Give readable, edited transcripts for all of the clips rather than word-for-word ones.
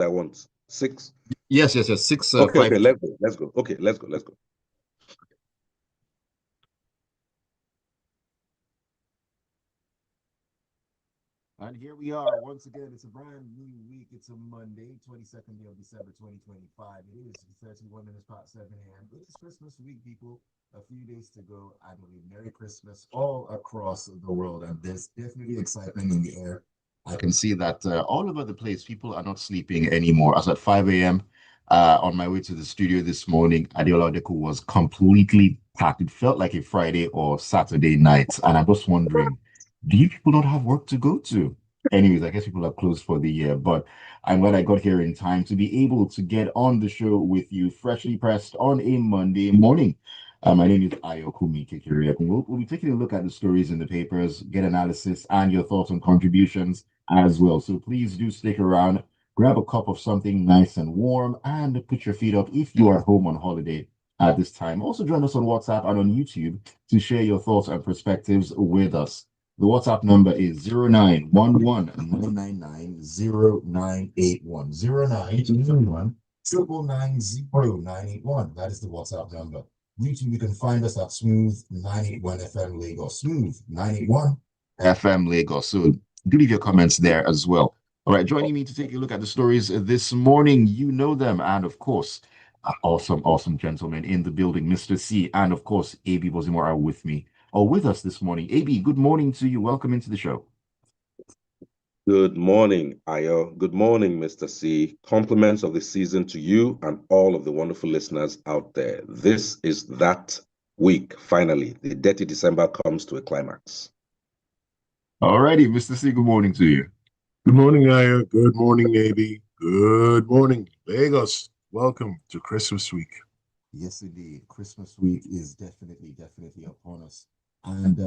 I want? Six? Yes, yes, yes. Six, Okay, five. okay, let's go. Let's go. Okay, let's go. Let's go. And here we are once again. It's a brand new week. It's a Monday, 22nd day of December 2025. It is 31 minutes past 7 a.m. It is Christmas week, people. A few days to go. And a Merry Christmas all across the world. And there's definitely excitement in the air. I can see that all over the place, people are not sleeping anymore. As at 5 a.m., on my way to the studio this morning, Adeola Deku was completely packed. It felt like a Friday or Saturday night. And I'm just wondering, do you people not have work to go to? Anyways, I guess people are closed for the year, but I'm glad I got here in time to be able to get on the show with you, freshly pressed on a Monday morning. My name is Ayokunmi, and we'll be taking a look at the stories in the papers, get analysis, and your thoughts and contributions as well. So please do stick around, grab a cup of something nice and warm, and put your feet up if you are home on holiday at this time. Also, join us on WhatsApp and on YouTube to share your thoughts and perspectives with us. The WhatsApp number is 0911 999 0981. 0921 That is the WhatsApp number. YouTube, you can find us at Smooth 981 FM Lagos. Smooth 981 FM Lagos. So do leave your comments there as well. All right, joining me to take a look at the stories this morning, you know them. And of course, awesome, awesome gentlemen in the building, Mr. C, and of course, AB Bozimo are with me or with us this morning. AB, good morning to you. Welcome into the show. Good morning, Ayo. Good morning, Mr. C. Compliments of the season to you and all of the wonderful listeners out there. This is that week, finally. The dirty December comes to a climax. All righty, Mr. C, good morning to you. Good morning, Aya. Good morning, AB. Good morning, Lagos. Welcome to Christmas week. Yes, indeed. Christmas week is definitely upon us. And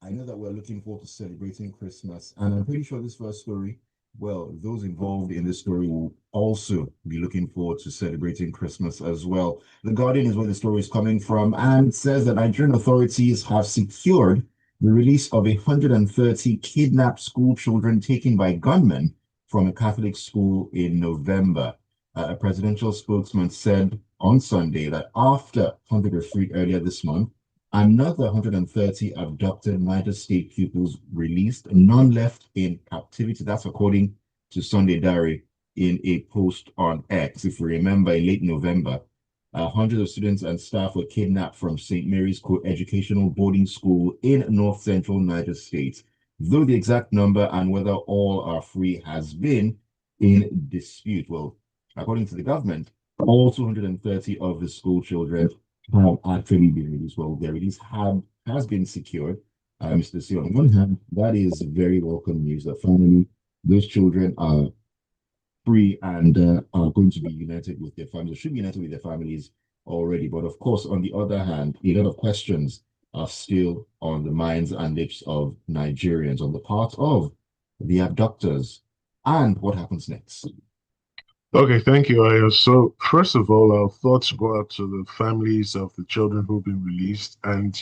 I know that we're looking forward to celebrating Christmas. And I'm pretty sure this first story, well, those involved in this story will also be looking forward to celebrating Christmas as well. The Guardian is where the story is coming from, and it says that Nigerian authorities have secured the release of 130 kidnapped school children taken by gunmen from a Catholic school in November. A presidential spokesman said on Sunday that after 100 were freed earlier this month, another 130 abducted United States pupils released, none left in captivity. That's according to Sunday Diary in a post on X. If you remember, in late November, hundreds of students and staff were kidnapped from St. Mary's Co-Educational Boarding School in north central United States. Though the exact number and whether all are free has been in dispute. Well, according to the government, all 230 of the school children have actually been released. Well, their release has been secured. Mr. C, on one hand, that is very welcome news that finally those children are free and are going to be united with their families, should be united with their families already. But of course, on the other hand, a lot of questions are still on the minds and lips of Nigerians on the part of the abductors and what happens next. Okay, thank you, Aya. So, first of all, our thoughts go out to the families of the children who've been released. And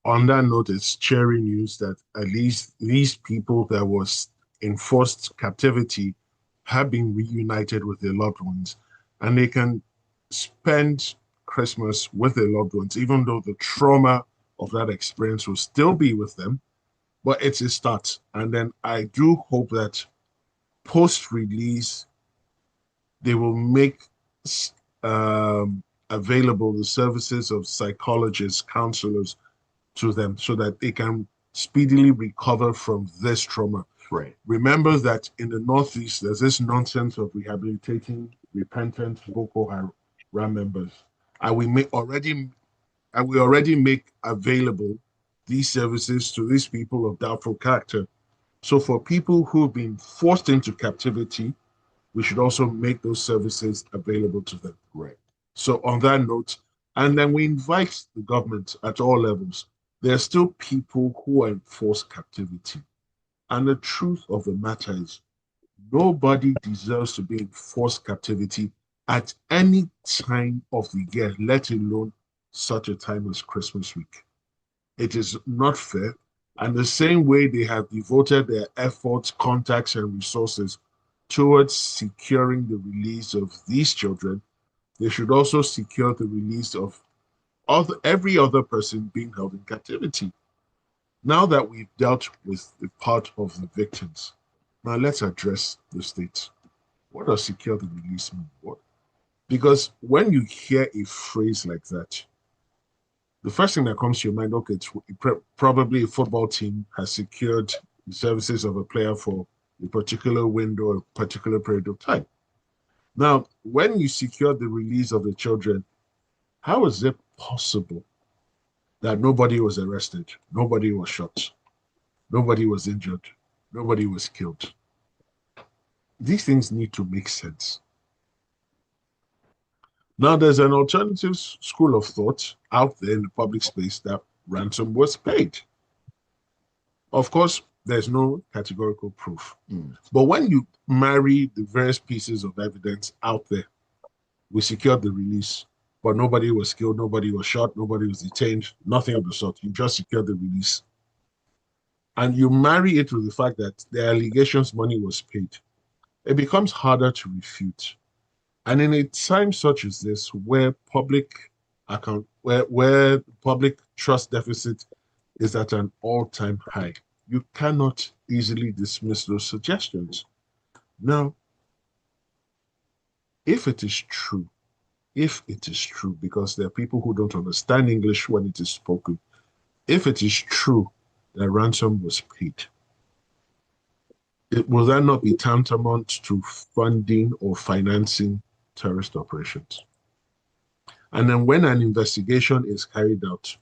on that note, it's cheering news that at least these people that was in forced captivity have been reunited with their loved ones, and they can spend Christmas with their loved ones, even though the trauma of that experience will still be with them. But it's a start. And then I do hope that post-release, they will make available the services of psychologists, counselors to them so that they can speedily recover from this trauma. Right. Remember that in the Northeast, there's this nonsense of rehabilitating repentant Boko Haram members. And we already make available these services to these people of doubtful character. So for people who've been forced into captivity, we should also make those services available to them. Right. So on that note, and then we invite the government at all levels. There are still people who are in forced captivity. And the truth of the matter is, nobody deserves to be in forced captivity at any time of the year, let alone such a time as Christmas week. It is not fair. And the same way they have devoted their efforts, contacts, and resources towards securing the release of these children, they should also secure the release of every other person being held in captivity. Now that we've dealt with the part of the victims, now let's address the state. What does secure the release mean? What? Because when you hear a phrase like that, the first thing that comes to your mind, okay, it's probably a football team has secured the services of a player for a particular window, a particular period of time. Now, when you secure the release of the children, how is it possible that nobody was arrested, nobody was shot, nobody was injured, nobody was killed? These things need to make sense. Now, there's an alternative school of thought out there in the public space that ransom was paid. Of course, there's no categorical proof. But when you marry the various pieces of evidence out there, we secured the release, but nobody was killed, nobody was shot, nobody was detained, nothing of the sort. You just secured the release. And you marry it with the fact that the allegations money was paid. It becomes harder to refute. And in a time such as this, where where public trust deficit is at an all-time high, you cannot easily dismiss those suggestions. Now, if it is true, because there are people who don't understand English when it is spoken, if it is true that ransom was paid, will that not be tantamount to funding or financing terrorist operations? And then when an investigation is carried out,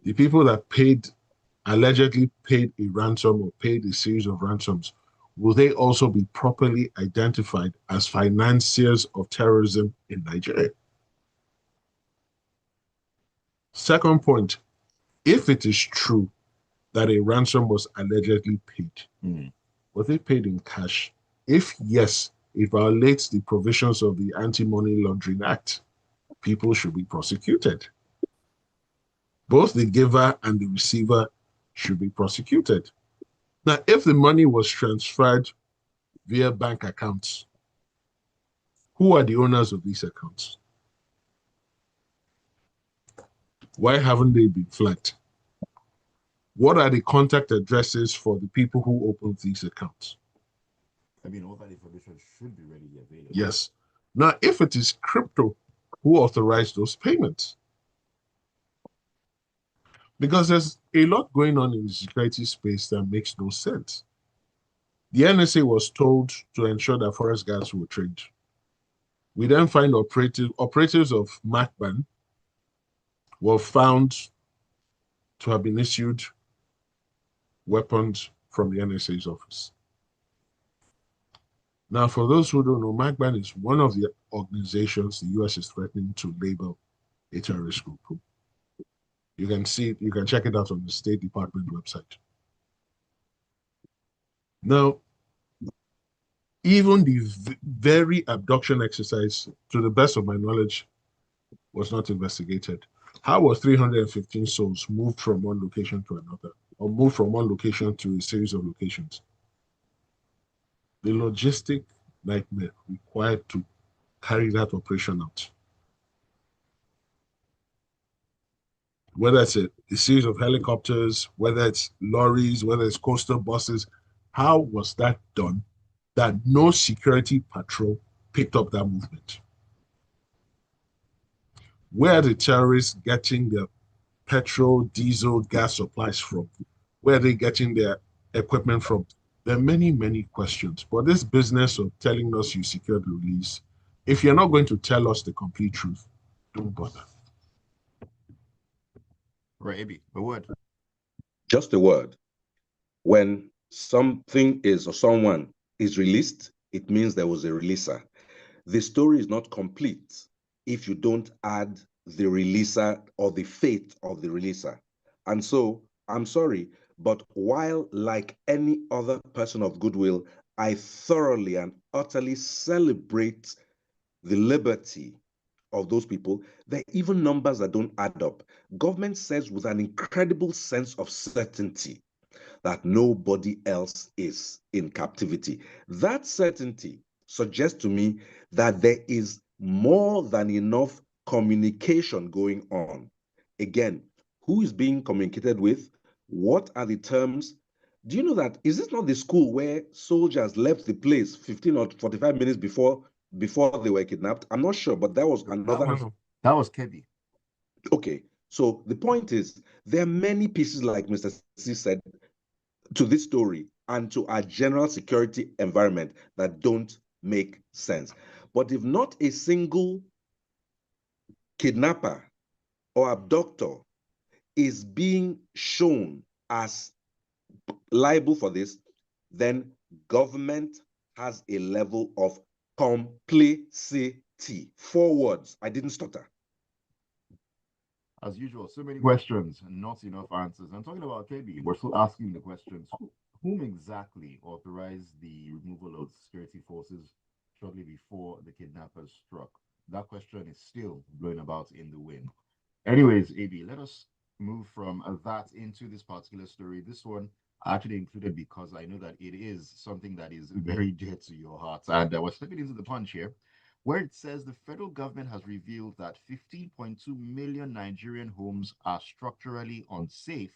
the people that allegedly paid a ransom or paid a series of ransoms, will they also be properly identified as financiers of terrorism in Nigeria? Second point, if it is true that a ransom was allegedly paid, was it paid in cash? If yes, it violates the provisions of the Anti-Money Laundering Act. People should be prosecuted. Both the giver and the receiver should be prosecuted. Now, if the money was transferred via bank accounts, who are the owners of these accounts? Why haven't they been flagged? What are the contact addresses for the people who opened these accounts? I mean, all that information should be readily available. Yes. Now, if it is crypto, who authorized those payments? Because there's a lot going on in the security space that makes no sense. The NSA was told to ensure that forest guards were trained. We then find operatives of MACBAN were found to have been issued weapons from the NSA's office. Now, for those who don't know, MACBAN is one of the organizations the US is threatening to label a terrorist group. You can check it out on the State Department website. Now, even the very abduction exercise, to the best of my knowledge, was not investigated. How were 315 souls moved from one location to another, or moved from one location to a series of locations? The logistic nightmare required to carry that operation out. Whether it's a series of helicopters, whether it's lorries, whether it's coastal buses, how was that done that no security patrol picked up that movement? Where are the terrorists getting their petrol, diesel, gas supplies from? Where are they getting their equipment from? There are many, many questions. But this business of telling us you secured the release, if you're not going to tell us the complete truth, don't bother. Right, Abby, a word. Just a word. When something is or someone is released, it means there was a releaser. The story is not complete if you don't add the releaser or the fate of the releaser. And so, I'm sorry, but while like any other person of goodwill, I thoroughly and utterly celebrate the liberty of those people, there are even numbers that don't add up. Government says with an incredible sense of certainty that nobody else is in captivity. That certainty suggests to me that there is more than enough communication going on. Again, who is being communicated with? What are the terms? Do you know that, is this not the school where soldiers left the place 15 or 45 minutes before they were kidnapped? I'm not sure, but that was another. That was Kebby. Okay, so the point is, there are many pieces, like Mr. C said, to this story and to our general security environment that don't make sense. But if not a single kidnapper or abductor is being shown as liable for this, then government has a level of complicity. 4 words. I didn't stutter. As usual, so many questions and not enough answers. I'm talking about KB. We're still asking the questions. Whom exactly authorized the removal of security forces shortly before the kidnappers struck? That question is still blowing about in the wind. Anyways, AB, let us move from that into this particular story. This one I actually included because I know that it is something that is very dear to your heart. And we're stepping into the punch here, where it says the federal government has revealed that 15.2 million Nigerian homes are structurally unsafe,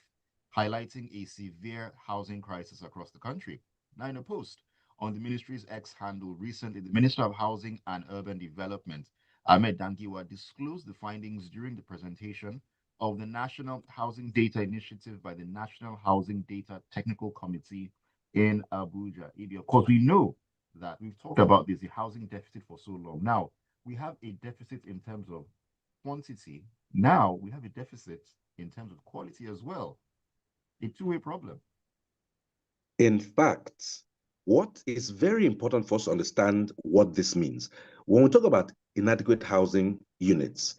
highlighting a severe housing crisis across the country. Now, in a post on the ministry's X handle recently, the Minister of Housing and Urban Development, Ahmed Dangiwa, disclosed the findings during the presentation of the National Housing Data Initiative by the National Housing Data Technical Committee in Abuja. Of course, we know that we've talked about this, the housing deficit, for so long. Now, we have a deficit in terms of quantity. Now, we have a deficit in terms of quality as well. A two-way problem. In fact, what is very important for us to understand what this means. When we talk about inadequate housing units,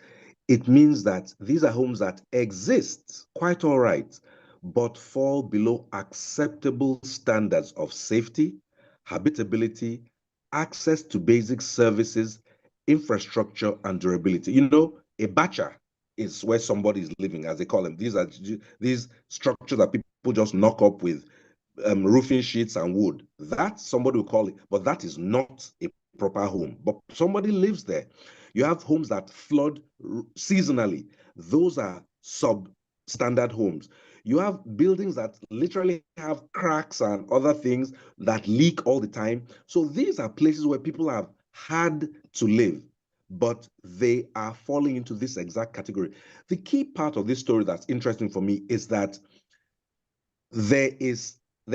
it means that these are homes that exist quite all right, but fall below acceptable standards of safety, habitability, access to basic services, infrastructure, and durability. You know, a bacha is where somebody is living, as they call them. These are these structures that people just knock up with roofing sheets and wood. That somebody will call it, but that is not a proper home. But somebody lives there. You have homes that flood seasonally. Those are substandard homes. You have buildings that literally have cracks and other things that leak all the time. So these are places where people have had to live, but they are falling into this exact category. The key part of this story that's interesting for me is that there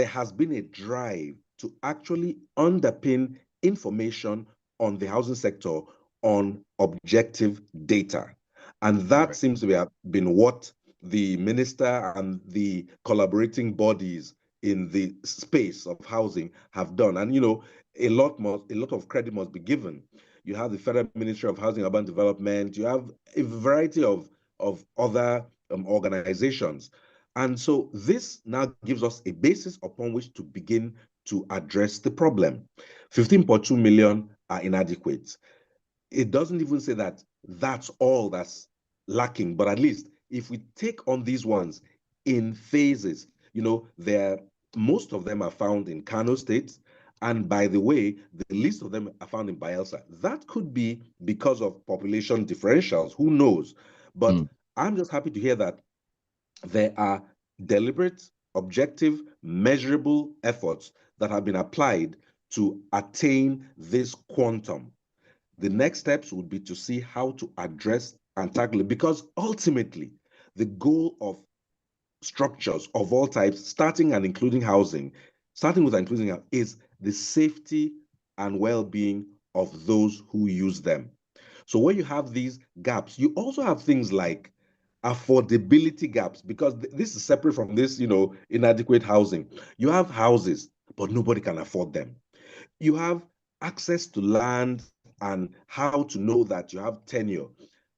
has been a drive to actually underpin information on the housing sector on objective data. And that seems to have been what the minister and the collaborating bodies in the space of housing have done. And a lot of credit must be given. You have the Federal Ministry of Housing and Urban Development, you have a variety of other organizations. And so this now gives us a basis upon which to begin to address the problem. 15.2 million are inadequate. It doesn't even say that that's all that's lacking, but at least if we take on these ones in phases, most of them are found in Kano State. And by the way, the least of them are found in Bayelsa. That could be because of population differentials, who knows? But I'm just happy to hear that there are deliberate, objective, measurable efforts that have been applied to attain this quantum. The next steps would be to see how to address and tackle it, because ultimately, the goal of structures of all types, starting and including housing, is the safety and well-being of those who use them. So when you have these gaps, you also have things like affordability gaps, because this is separate from this, inadequate housing. You have houses, but nobody can afford them. You have access to land and how to know that you have tenure,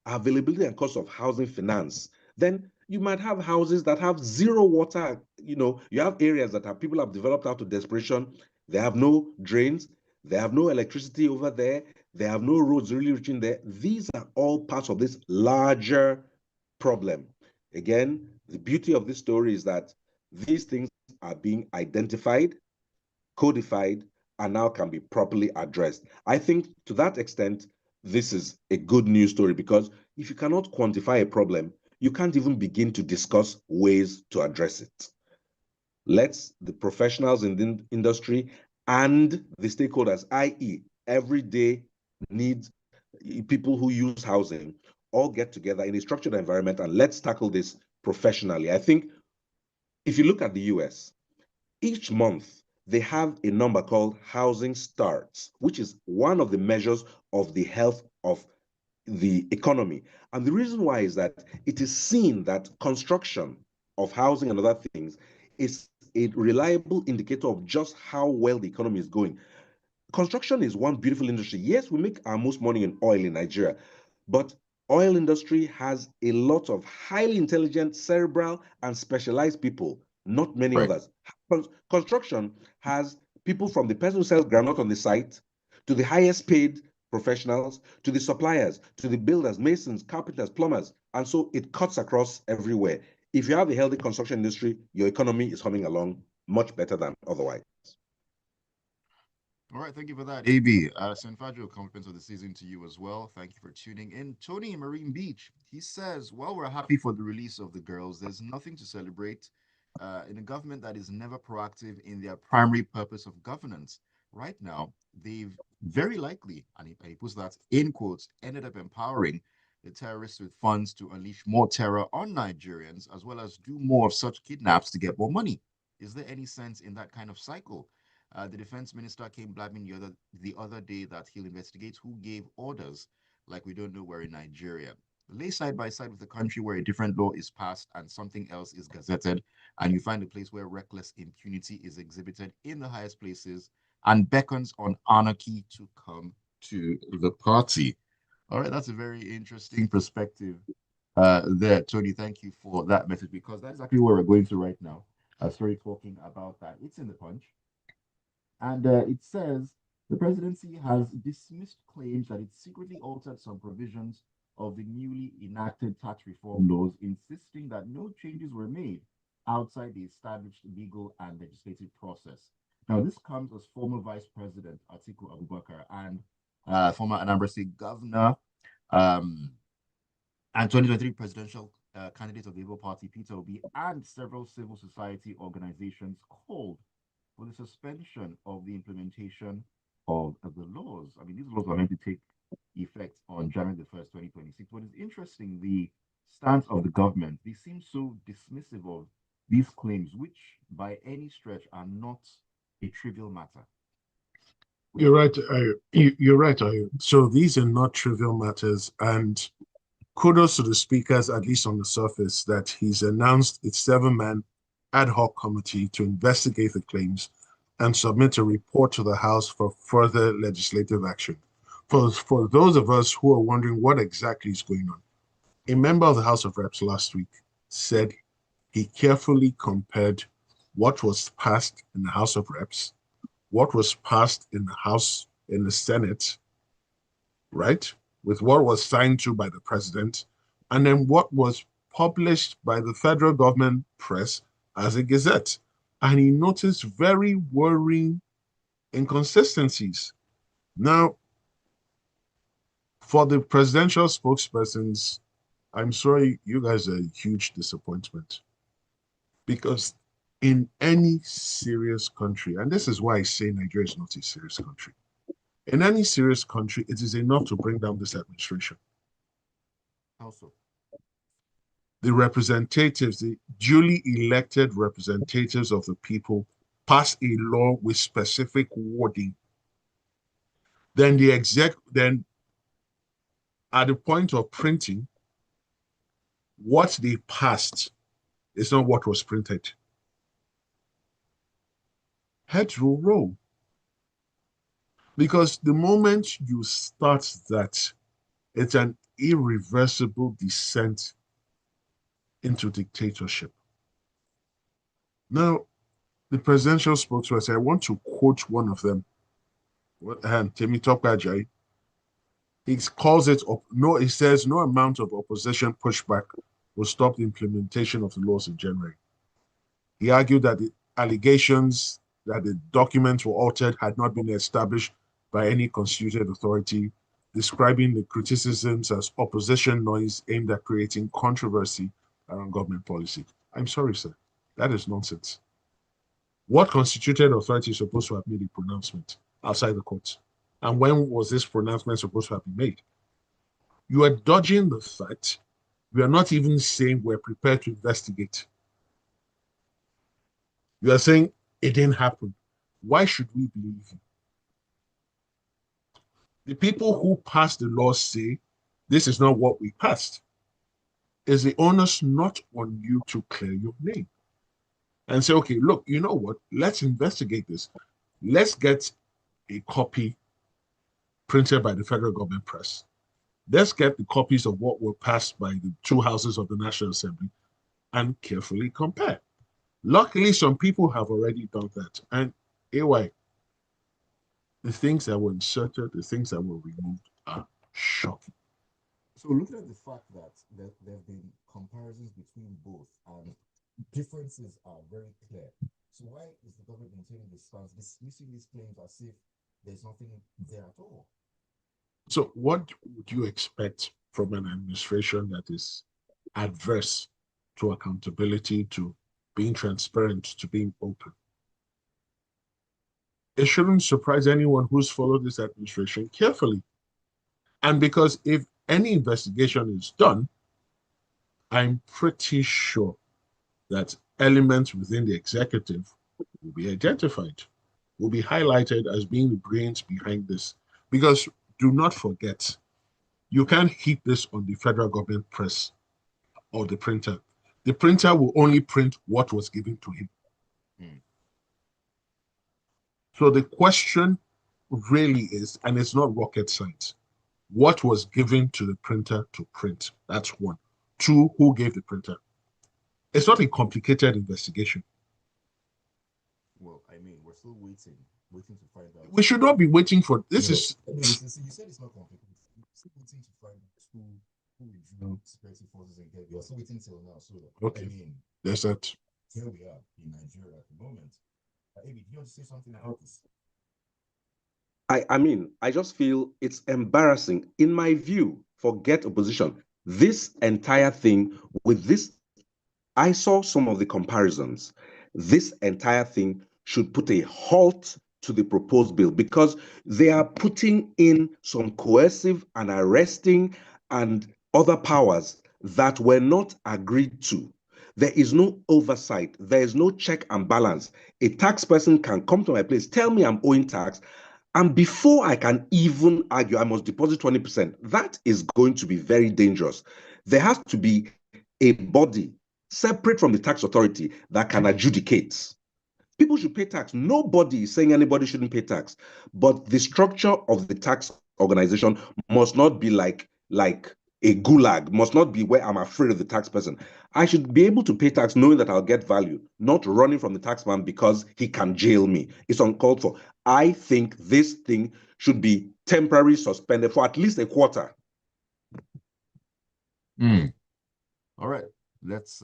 availability and cost of housing finance. Then you might have houses that have zero water. You have areas that people have developed out of desperation. They have no drains, they have no electricity over there, they have no roads really reaching there. These are all parts of this larger problem. Again, the beauty of this story is that these things are being identified, codified, and now can be properly addressed. I think to that extent, this is a good news story, because if you cannot quantify a problem, you can't even begin to discuss ways to address it. Let's the professionals in the industry and the stakeholders, i.e., everyday needs, people who use housing, all get together in a structured environment and let's tackle this professionally. I think if you look at the US, each month they have a number called housing starts, which is one of the measures of the health of the economy. And the reason why is that it is seen that construction of housing and other things is a reliable indicator of just how well the economy is going. Construction is one beautiful industry. Yes, we make our most money in oil in Nigeria, but oil industry has a lot of highly intelligent, cerebral, and specialized people, not many Right. others. Construction has people from the person who sells groundnut on the site to the highest paid professionals, to the suppliers, to the builders, masons, carpenters, plumbers, and so it cuts across everywhere. If you have a healthy construction industry, your economy is humming along much better than otherwise. All right, thank you for that, AB. Senfajo, compliments of the season to you as well. Thank you for tuning in. Tony in Marine Beach, he says, while we're happy for the release of the girls, there's nothing to celebrate in a government that is never proactive in their primary purpose of governance. Right now, they've very likely, and he puts that in quotes, ended up empowering the terrorists with funds to unleash more terror on Nigerians, as well as do more of such kidnaps to get more money. Is there any sense in that kind of cycle? The defense minister came blabbing the other day that he'll investigate who gave orders, like we don't know we're in Nigeria. Lay side by side with a country where a different law is passed and something else is gazetted, and you find a place where reckless impunity is exhibited in the highest places and beckons on anarchy to come to the party. All right, that's a very interesting perspective there, Tony. Thank you for that message, because that's exactly where we're going to right now. A story talking about that. It's in the Punch. And it says the presidency has dismissed claims that it secretly altered some provisions of the newly enacted tax reform laws, insisting that no changes were made outside the established legal and legislative process. Now, this comes as former Vice President Atiku Abubakar and former Anambra State Governor um, and 2023 presidential candidate of the Labour Party, Peter Obi, and several civil society organizations called for the suspension of the implementation of the laws. I mean, these laws are meant to take effect on January the 1st, 2026. What is interesting, the stance of the government, they seem so dismissive of these claims, which by any stretch are not a trivial matter. You're right. You're right. So these are not trivial matters, and kudos to the speakers, at least on the surface, that he's announced its 7-man ad hoc committee to investigate the claims and submit a report to the House for further legislative action. For those of us who are wondering what exactly is going on, a member of the House of Reps last week said he carefully compared what was passed in the House of Reps, what was passed in the Senate, right, with what was signed to by the president, and then what was published by the federal government press as a gazette. And he noticed very worrying inconsistencies. Now, for the presidential spokespersons, I'm sorry, you guys are a huge disappointment. Because in any serious country, and this is why I say Nigeria is not a serious country, in any serious country, it is enough to bring down this administration. Also, The representatives, the duly elected representatives of the people, pass a law with specific wording. Then then at the point of printing, what they passed is not what was printed. Heads will roll. Because the moment you start that, it's an irreversible descent into dictatorship. Now, the presidential spokesperson, I want to quote one of them. Temi Tokajai. He calls it no. He says no amount of opposition pushback will stop the implementation of the laws in January. He argued that allegations that the documents were altered had not been established by any constituted authority, describing the criticisms as opposition noise aimed at creating controversy around government policy. I'm sorry, sir. That is nonsense. What constituted authority is supposed to have made a pronouncement outside the courts? And when was this pronouncement supposed to have been made? You are dodging the fact we are not even saying we're prepared to investigate. You are saying it didn't happen. Why should we believe you? The people who passed the law say this is not what we passed. Is the onus not on you to clear your name and say, okay, look, you know what? Let's investigate this. Let's get a copy printed by the federal government press. Let's get the copies of what were passed by the two houses of the National Assembly and carefully compare. Luckily, some people have already done that. And AY, the things that were inserted, the things that were removed are shocking. So looking at the fact that there have been comparisons between both and differences are very clear. So why is the government maintaining this stance, dismissing these claims as if there's nothing there at all? So what would you expect from an administration that is adverse to accountability, to being transparent, to being open? It shouldn't surprise anyone who's followed this administration carefully. And because if any investigation is done, I'm pretty sure that elements within the executive will be identified, will be highlighted as being the brains behind this. Because do not forget, you can't heap this on the federal government press or the printer. The printer will only print what was given to him. So the question really is, and it's not rocket science, what was given to the printer to print? That's one. Two, who gave the printer? It's not a complicated investigation. Well, I mean, we're still waiting to find out. We should not be waiting for this. No, is you said it's not complicated. We're still waiting to find who withdrew security forces and get. We're still waiting till now. So okay. I mean, there's that. Here we are in Nigeria at the moment. Amy, do you want to say something about this? I mean, I just feel it's embarrassing. In my view, forget opposition. This entire thing with this, I saw some of the comparisons. This entire thing should put a halt to the proposed bill because they are putting in some coercive and arresting and other powers that were not agreed to. There is no oversight. There is no check and balance. A tax person can come to my place, tell me I'm owing tax, and before I can even argue, I must deposit 20%. That is going to be very dangerous. There has to be a body separate from the tax authority that can adjudicate. People should pay tax. Nobody is saying anybody shouldn't pay tax. But the structure of the tax organization must not be like a gulag, must not be where I'm afraid of the tax person. I should be able to pay tax knowing that I'll get value, not running from the taxman because he can jail me. It's uncalled for. I think this thing should be temporarily suspended for at least a quarter. All right, let's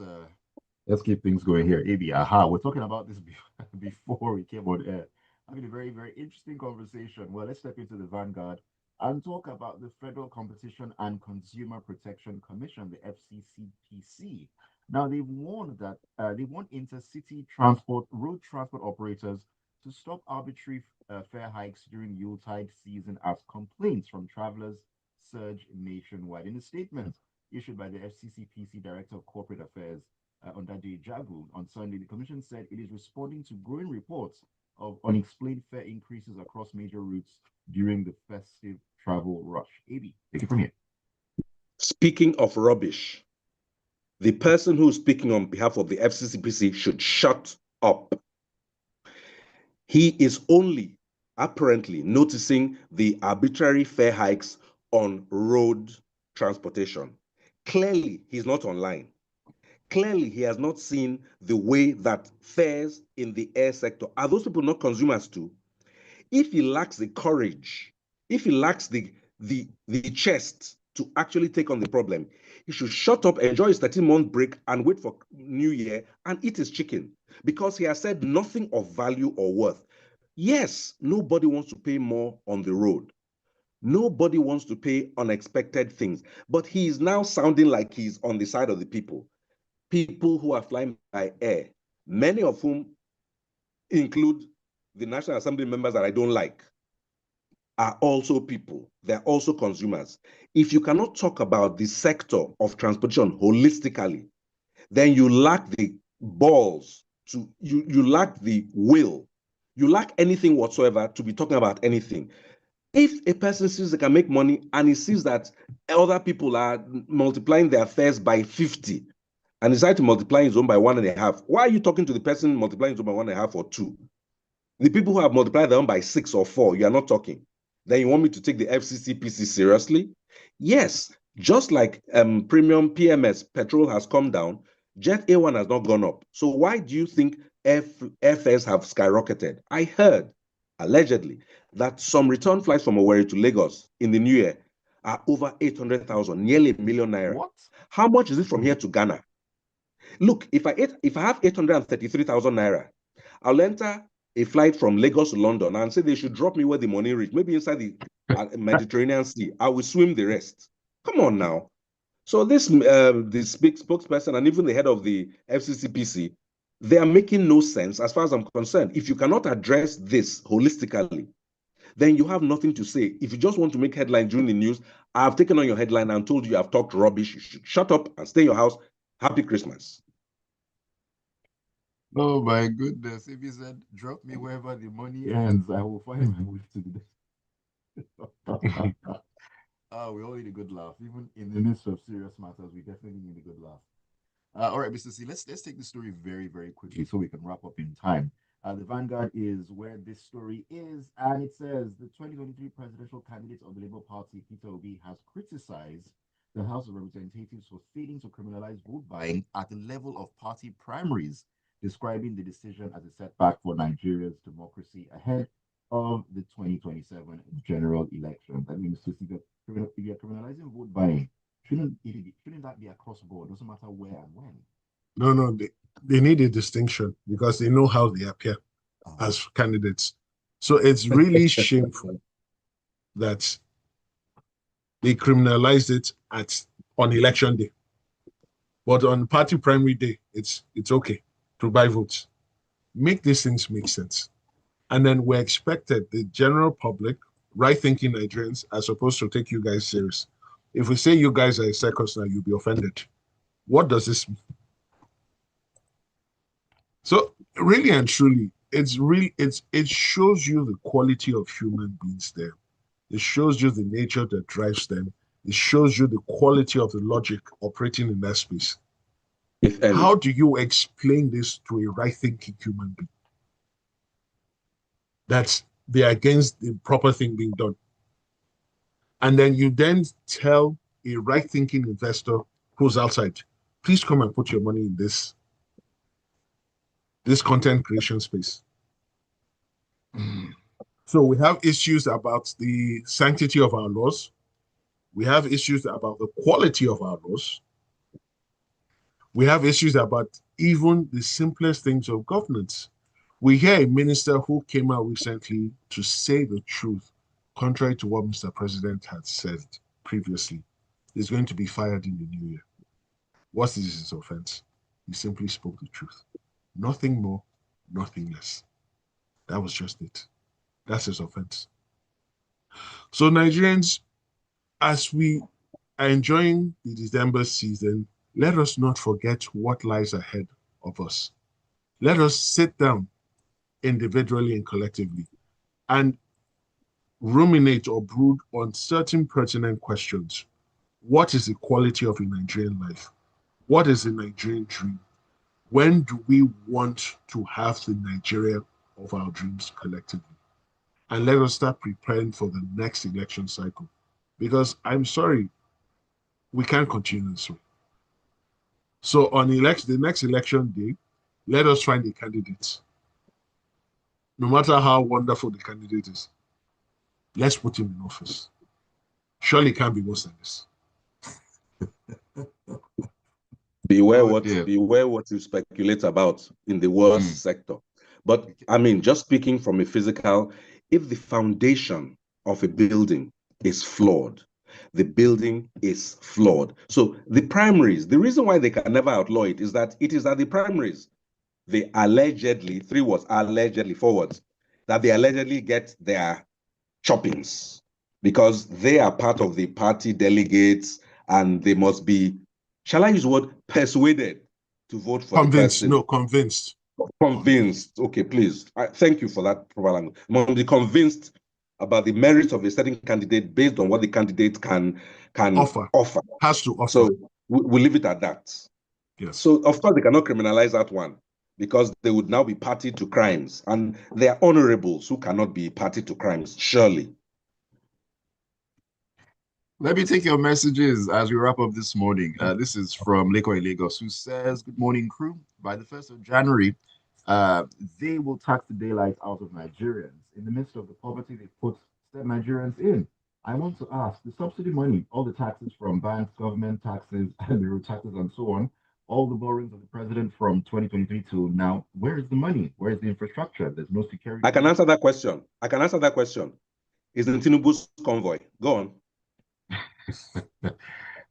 keep things going here. AB, we're talking about this before we came on air. Having a very, very interesting conversation. Well, let's step into the vanguard and talk about the Federal Competition and Consumer Protection Commission, the FCCPC. Now, they've warned that they want intercity road transport operators to stop arbitrary fare hikes during Yuletide season as complaints from travelers surge nationwide. In a statement issued by the FCCPC Director of Corporate Affairs, Ondade Jagu, on Sunday, the Commission said it is responding to growing reports of unexplained fare increases across major routes during the festive travel rush. AB, take it from here. Speaking of rubbish, the person who's speaking on behalf of the FCCPC should shut up. He is only apparently noticing the arbitrary fare hikes on road transportation. Clearly, he's not online. Clearly, he has not seen the way that fares in the air sector. Are those people not consumers too? If he lacks the courage, if he lacks the chest to actually take on the problem. He should shut up, enjoy his 13-month break, and wait for New Year and eat his chicken, because he has said nothing of value or worth. Yes, nobody wants to pay more on the road. Nobody wants to pay unexpected things, but he is now sounding like he's on the side of the people. People who are flying by air, many of whom include the National Assembly members that I don't like, are also people. They're also consumers. If you cannot talk about the sector of transportation holistically, then you lack the balls to, you lack the will, you lack anything whatsoever to be talking about anything. If a person sees they can make money and he sees that other people are multiplying their fares by 50 and decide to multiply his own by 1.5, why are you talking to the person multiplying his own by 1.5 or 2? The people who have multiplied their own by 6 or 4, you are not talking. Then you want me to take the FCCPC seriously? Yes, just like premium PMS petrol has come down, Jet A1 has not gone up. So why do you think FS have skyrocketed? I heard, allegedly, that some return flights from Owerri to Lagos in the new year are over 800,000, nearly a million naira. What? How much is it from here to Ghana? Look, if I have 833,000 naira, I'll enter a flight from Lagos to London and say they should drop me where the money reach, maybe inside the Mediterranean Sea. I will swim the rest. Come on now. So this, the spokesperson and even the head of the FCCPC, they are making no sense as far as I'm concerned. If you cannot address this holistically, then you have nothing to say. If you just want to make headlines during the news, I've taken on your headline and told you I've talked rubbish. You should shut up and stay in your house. Happy Christmas. Oh my goodness. If he said, drop me wherever the money ends, I will find my way to the we all need a good laugh. Even in the midst of serious matters, we definitely need a good laugh. All right, Mr. C, let's take the story very, very quickly so we can wrap up in time. The Vanguard is where this story is, and it says the 2023 presidential candidate of the Labour Party, Peter Obi, has criticized the House of Representatives for failing to criminalize vote buying at the level of party primaries, describing the decision as a setback for Nigeria's democracy ahead of the 2027 general election. That means if you're criminalizing vote buying, shouldn't that be across board? Doesn't matter where and when. No, they need a distinction because they know how they appear as candidates. So it's really shameful that they criminalized it on election day. But on party primary day, it's okay to buy votes. Make these things make sense. And then we're expected, the general public, right-thinking Nigerians, are supposed to take you guys serious. If we say you guys are a circus now, you'll be offended. What does this mean? So really and truly, it shows you the quality of human beings there. It shows you the nature that drives them. It shows you the quality of the logic operating in that space. How do you explain this to a right-thinking human being? That they're against the proper thing being done. And then you then tell a right-thinking investor who's outside, please come and put your money in this content creation space. So we have issues about the sanctity of our laws. We have issues about the quality of our laws. We have issues about even the simplest things of governance. We hear a minister who came out recently to say the truth, contrary to what Mr. President had said previously, is going to be fired in the new year. What's his offense? He simply spoke the truth. Nothing more, nothing less. That was just it. That's his offense. So Nigerians, as we are enjoying the December season, let us not forget what lies ahead of us. Let us sit down individually and collectively and ruminate or brood on certain pertinent questions. What is the quality of a Nigerian life? What is the Nigerian dream? When do we want to have the Nigeria of our dreams collectively? And let us start preparing for the next election cycle. Because I'm sorry, we can't continue this way. So on the next election day, let us find a candidate. No matter how wonderful the candidate is, let's put him in office. Surely it can't be worse than this. Beware Oh what dear. beware what you speculate about in the worst sector. But I mean, just speaking from a physical, if the foundation of a building is flawed, the building is flawed. So the primaries, the reason why they can never outlaw it is that it is at the primaries they allegedly, three words, allegedly, forwards, that they allegedly get their choppings because they are part of the party delegates and they must be, shall I use the word, persuaded to vote for the Convinced, person. no, convinced. Convinced. Okay, please. Thank you for that proper language. Must be convinced about the merits of a certain candidate based on what the candidate can Offer. offer. Has to offer. So we leave it at that. Yes. So of course they cannot criminalize that one because they would now be party to crimes, and they are honorables who cannot be party to crimes, surely. Let me take your messages as we wrap up this morning. This is from Lekoi Lagos, who says, "Good morning, crew. By the 1st of January, they will tax the daylight out of Nigerians in the midst of the poverty they put said Nigerians in. I want to ask, the subsidy money, all the taxes from banks, government taxes, and the road taxes, and so on, all the borrowings of the president from 2023 to now, where is the money? Where is the infrastructure? There's no security." I can answer that question. It's in Tinubu's convoy. Go on.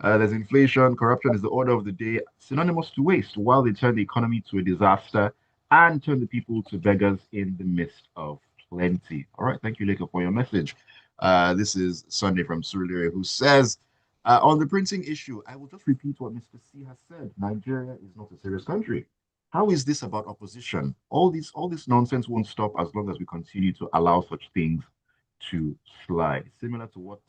There's inflation. Corruption is the order of the day, synonymous to waste, while they turn the economy to a disaster and turn the people to beggars in the midst of plenty. All right. Thank you, Leko, for your message. This is Sunday from Surulere, who says, on the printing issue, I will just repeat what Mr. C has said. Nigeria is not a serious country. How is this about opposition? All this nonsense won't stop as long as we continue to allow such things to slide. Similar to what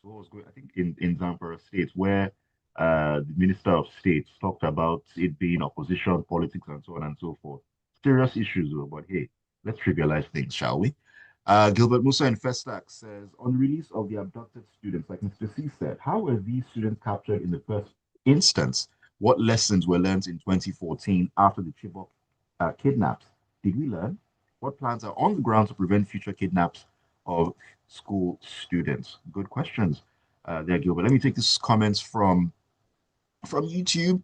was going, I think, in Zamfara State, where the Minister of State talked about it being opposition, politics, and so on and so forth. Serious issues, though, but hey, let's trivialize things, shall we? Gilbert Musa in Festac says, on the release of the abducted students, like Mr. C said, how were these students captured in the first instance? What lessons were learned in 2014 after the Chibok kidnaps? Did we learn? What plans are on the ground to prevent future kidnaps of school students? Good questions there, Gilbert. Let me take this comments from YouTube.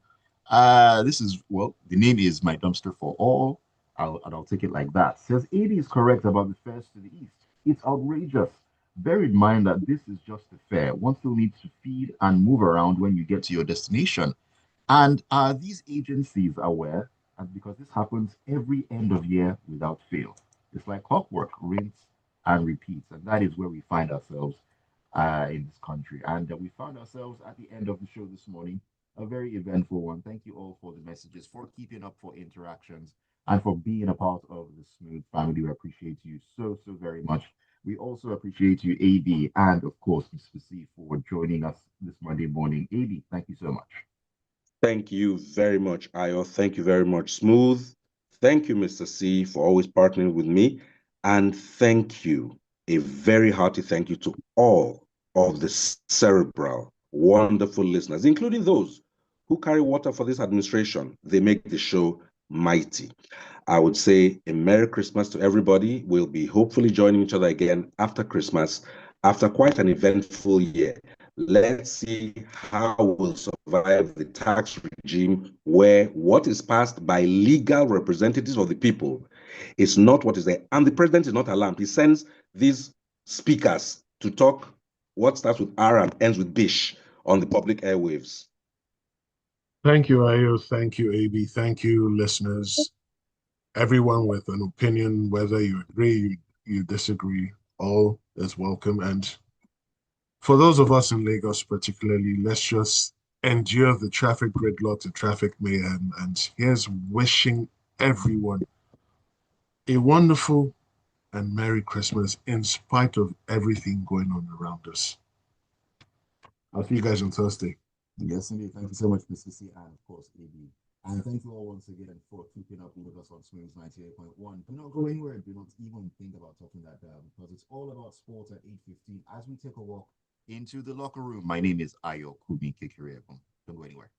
This is, well, the name is My Dumpster for All. I'll take it like that. Says 80 is correct about the fares to the east. It's outrageous. Bear in mind that this is just a fare. One still needs to feed and move around when you get to your destination. And are these agencies aware? And because this happens every end of year without fail. It's like clockwork, rinse and repeat. And that is where we find ourselves in this country. And we found ourselves at the end of the show this morning, a very eventful one. Thank you all for the messages, for keeping up, for interactions, and for being a part of the Smooth family. We appreciate you so, so very much. We also appreciate you, AB, and of course, Mr. C, for joining us this Monday morning. AB, thank you so much. Thank you very much, Ayo. Thank you very much, Smooth. Thank you, Mr. C, for always partnering with me. And thank you, a very hearty thank you to all of the cerebral, wonderful listeners, including those who carry water for this administration. They make the show mighty. I would say a Merry Christmas to everybody. We'll be hopefully joining each other again after Christmas, after quite an eventful year. Let's see how we'll survive the tax regime where what is passed by legal representatives of the people is not what is there. And the president is not alarmed. He sends these speakers to talk what starts with R and ends with Bish on the public airwaves. Thank you, Ayo. Thank you, AB. Thank you, listeners. Everyone with an opinion, whether you agree, you disagree, all is welcome. And for those of us in Lagos particularly, let's just endure the traffic gridlock, the traffic mayhem. And here's wishing everyone a wonderful and Merry Christmas in spite of everything going on around us. I'll see you guys on Thursday. Yes, indeed. Thank you so much, Mr. C, and of course, AB. And thank you all once again for keeping up with us on Smooth 98.1. Do not go anywhere. Do not even think about talking that down because it's all about sport at 8:15 as we take a walk into the locker room. My name is Ayokunmi. Don't go anywhere.